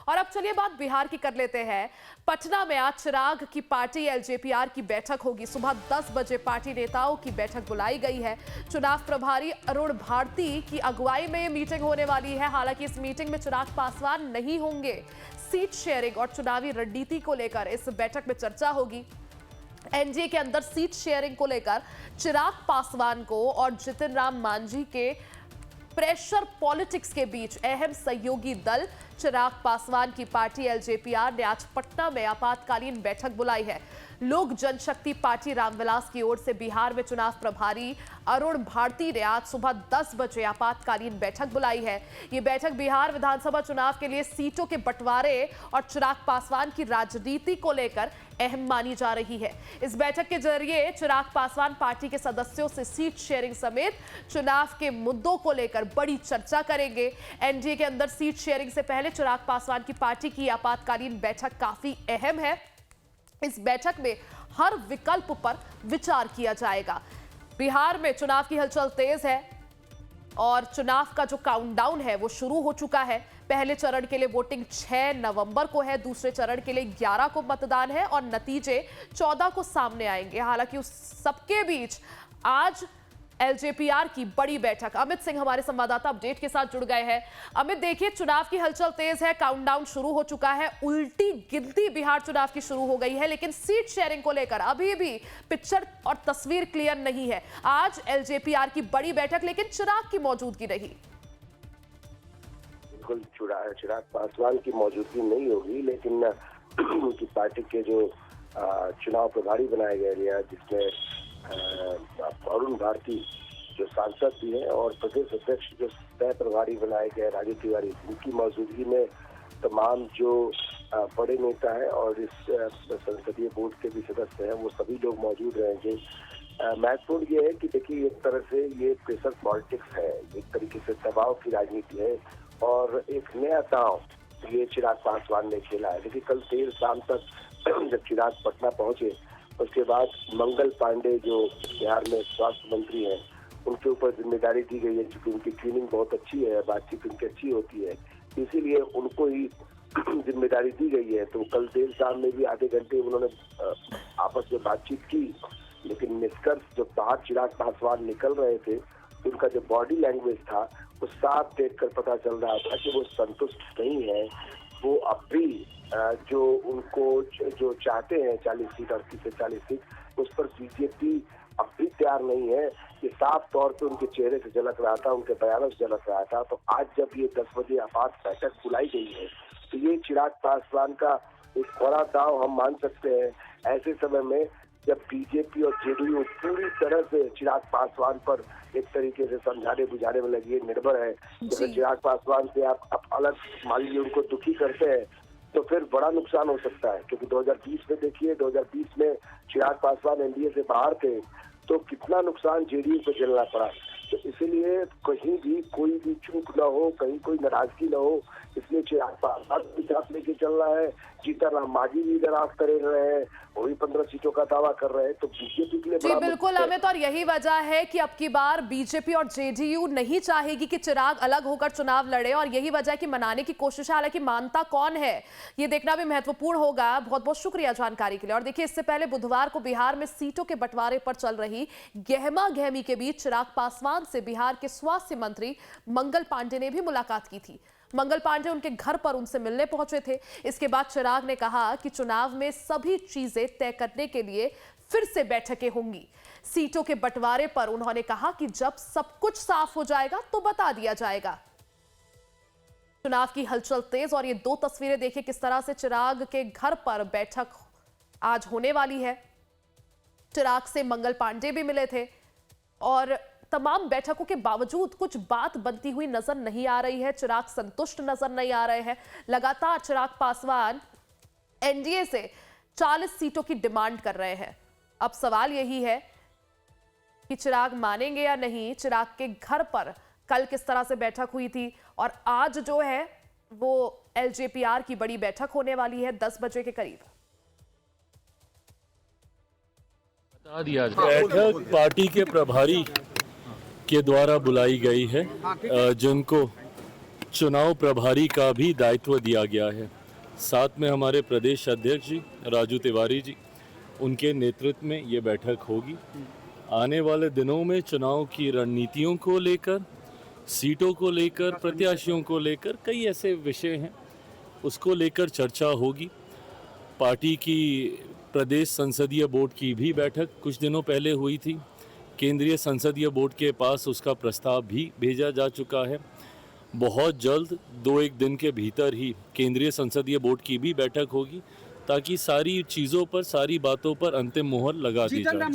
और अब चलिए बात बिहार की कर लेते हैं। पटना में आज चिराग की पार्टी एलजेपीआर की बैठक होगी। सुबह 10 बजे पार्टी नेताओं की बैठक बुलाई गई है। चुनाव प्रभारी अरुण भारती की अगुवाई में मीटिंग होने वाली है। हालांकि इस मीटिंग में चिराग पासवान नहीं होंगे। सीट शेयरिंग और चुनावी रणनीति को लेकर इस बैठक में चर्चा होगी। एनडीए के अंदर सीट शेयरिंग को लेकर चिराग पासवान को और जितिन राम मांझी के प्रेशर पॉलिटिक्स के बीच अहम सहयोगी दल चिराग पासवान की पार्टी एलजेपीआर ने आज पटना में आपातकालीन बैठक बुलाई है। लोक जनशक्ति पार्टी रामविलास की ओर से बिहार में चुनाव प्रभारी अरुण भारती ने आज सुबह 10 बजे आपातकालीन बैठक बुलाई है। ये बैठक बिहार विधानसभा चुनाव के लिए सीटों के बंटवारे और चिराग पासवान की राजनीति को लेकर अहम मानी जा रही है। इस बैठक के जरिए चिराग पासवान पार्टी के सदस्यों से सीट शेयरिंग समेत चुनाव के मुद्दों को लेकर बड़ी चर्चा करेंगे। एनडीए के अंदर सीट शेयरिंग से पहले चिराग पासवान की पार्टी की आपातकालीन बैठक काफी अहम है। इस बैठक में हर विकल्प पर विचार किया जाएगा। बिहार में चुनाव की हलचल तेज है और चुनाव का जो काउंटडाउन है वो शुरू हो चुका है। पहले चरण के लिए वोटिंग 6 नवंबर को है, दूसरे चरण के लिए 11 को मतदान है और नतीजे 14 को सामने आएंगे। हालांकि उस सबके बीच आज एलजेपीआर की बड़ी बैठक। अमित सिंह हमारे संवाददाता अपडेट के साथ जुड़ गए हैं। अमित, देखिए चुनाव की हलचल तेज है, काउंटडाउन शुरू हो चुका है, उल्टी गिनती बिहार चुनाव की शुरू हो गई है, लेकिन सीट शेयरिंग को लेकर अभी भी पिक्चर और तस्वीर क्लियर नहीं है। आज एलजेपीआर की बड़ी बैठक, लेकिन चिराग की मौजूदगी रही। बिल्कुल चिराग पासवान की मौजूदगी नहीं होगी, लेकिन उनकी पार्टी के जो चुनाव प्रभारी बनाए गए, जिसमें अरुण भारती जो सांसद भी है और प्रदेश अध्यक्ष जो सह प्रभारी बनाए गए राजू तिवारी, उनकी मौजूदगी में तमाम जो बड़े नेता है और इस संसदीय बोर्ड के भी सदस्य हैं वो सभी लोग मौजूद रहेंगे। महत्वपूर्ण ये है कि देखिए एक तरह से ये प्रेशर पॉलिटिक्स है, एक तरीके से दबाव की राजनीति है और एक नया दांव ये चिराग पासवान ने खेला है। देखिए कल देर शाम तक जब चिराग पटना पहुंचे उसके बाद मंगल पांडे जो बिहार में स्वास्थ्य मंत्री हैं उनके ऊपर जिम्मेदारी दी गई है, क्योंकि उनकी ट्रेनिंग बहुत अच्छी है, बातचीत उनकी अच्छी होती है, इसीलिए उनको ही जिम्मेदारी दी गई है। तो कल देर शाम में भी आधे घंटे उन्होंने आपस में बातचीत की, लेकिन निष्कर्ष जब बाहर चिराग पासवान निकल रहे थे तो उनका जो बॉडी लैंग्वेज था वो साफ देखकर पता चल रहा था कि वो संतुष्ट नहीं है। वो अब भी जो उनको जो चाहते हैं 40 सीट 38 से 40 सीट, उस पर बीजेपी अब भी तैयार नहीं है। ये साफ तौर पे उनके चेहरे से झलक रहा था, उनके बयानों से झलक रहा था। तो आज जब ये 10 बजे आपात बैठक बुलाई गई है तो ये चिराग पासवान का एक बड़ा दांव हम मान सकते हैं। ऐसे समय में जब बीजेपी और जेडीयू पूरी तरह से चिराग पासवान पर एक तरीके से समझाने बुझाने में लगी है, निर्भर है। जैसे चिराग पासवान से आप अलग मान लीजिए उनको दुखी करते हैं तो फिर बड़ा नुकसान हो सकता है, क्योंकि 2020 में देखिए 2020 में चिराग पासवान एनडीए से बाहर थे तो कितना नुकसान जेडीयू को झेलना पड़ा। तो इसीलिए कहीं भी कोई भी चूक न हो, कहीं कोई नाराजगी न हो, इसलिए चिराग पासवान भी साथ लेके चल रहा है। जीतन राम मांझी भी दराज करे रहे हैं, वो भी 15 सीटों का दावा कर रहे हैं। तो बीजेपी के लिए जी बिल्कुल अमित, और यही वजह है कि अब की बार बीजेपी और जेडीयू नहीं चाहेगी कि चिराग अलग होकर चुनाव लड़े, और यही वजह है कि मनाने की कोशिश है। हालांकि मानता कौन है ये देखना भी महत्वपूर्ण होगा। बहुत बहुत शुक्रिया जानकारी के लिए। और देखिए इससे पहले बुधवार को बिहार में सीटों के बंटवारे पर चल रही गहमा गहमी के बीच चिराग पासवान से बिहार के स्वास्थ्य मंत्री मंगल पांडे ने भी मुलाकात की थी। मंगल पांडे उनके घर पर उनसे मिलने पहुंचे थे। इसके बाद चिराग ने कहा कि चुनाव में सभी चीजें तय करने के लिए फिर से बैठकें होंगी। सीटों के बंटवारे पर उन्होंने कहा कि जब सब कुछ साफ हो जाएगा तो बता दिया जाएगा। चुनाव की हलचल तेज, और ये दो तस्वीरें देखिए किस तरह से चिराग के घर पर बैठक आज होने वाली है। चिराग से मंगल पांडे भी मिले थे और तमाम बैठकों के बावजूद कुछ बात बनती हुई नजर नहीं आ रही है। चिराग संतुष्ट नजर नहीं आ रहे हैं। लगातार चिराग पासवान एनडीए से 40 सीटों की डिमांड कर रहे हैं। अब सवाल यही है कि चिराग मानेंगे या नहीं। चिराग के घर पर कल किस तरह से बैठक हुई थी और आज जो है वो एलजेपीआर की बड़ी बैठक होने वाली है 10 बजे के करीब। बता दिया बैठक पार्टी के प्रभारी के द्वारा बुलाई गई है, जिनको चुनाव प्रभारी का भी दायित्व दिया गया है। साथ में हमारे प्रदेश अध्यक्ष जी राजू तिवारी जी, उनके नेतृत्व में ये बैठक होगी। आने वाले दिनों में चुनाव की रणनीतियों को लेकर, सीटों को लेकर, प्रत्याशियों को लेकर कई ऐसे विषय हैं, उसको लेकर चर्चा होगी। पार्टी की प्रदेश संसदीय बोर्ड की भी बैठक कुछ दिनों पहले हुई थी। केंद्रीय संसदीय बोर्ड के पास उसका प्रस्ताव भी भेजा जा चुका है। बहुत जल्द 2-1 दिन के भीतर ही केंद्रीय संसदीय बोर्ड की भी बैठक होगी, ताकि सारी चीज़ों पर, सारी बातों पर अंतिम मोहर लगा दी जाए।